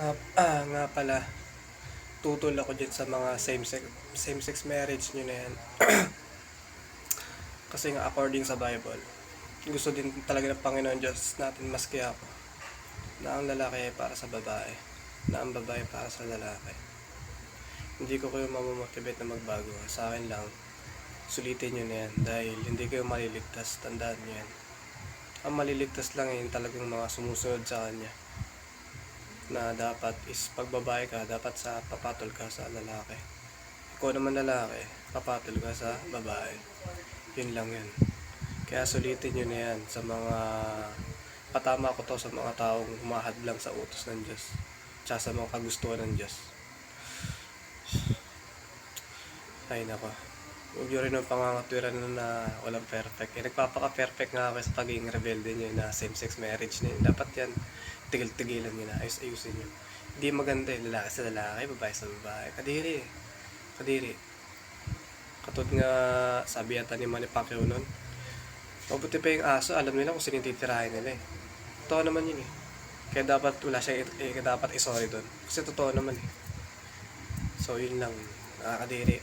Nga pala, tutol ako dyan sa mga same-sex marriage nyo na yan. Kasi nga according sa Bible, gusto din talaga ng Panginoon Diyos natin maski ako, na ang lalaki ay para sa babae, na ang babae para sa lalaki. Hindi ko kayo mamomotivate na magbago. Sa akin lang, sulitin nyo na yan dahil hindi kayo maliligtas. Tandaan nyo yan. Ang maliligtas lang yung talagang mga sumusunod sa kanya, na dapat is pag babae ka, dapat papatol ka sa lalaki. Ikaw naman lalaki, papatol ka sa babae. Yun lang yun. Kaya sulitin nyo na yan sa mga, patama ko to sa mga taong humahad lang sa utos ng Diyos, tsaka sa mga kagustuhan ng Diyos. Ay nako, huwag nyo rin ang pangangatwiran na walang perfect. Nagpapaka-perfect nga ako sa pagiging rebelde nyo na same-sex marriage na yun. Dapat yan, tigil-tigilan nyo na, ayusin nyo. Hindi maganda yung lalaki sa lalaki, babae sa babae. Kadiri. Katulad nga, sabi yata ni Manny Pacquiao nun, mabuti pa yung aso, alam nila kung sino titirahin nila eh. Totoo naman yun eh. Kaya dapat wala siya, dapat isorry doon. Kasi totoo naman eh. So yun lang, nakakadiri.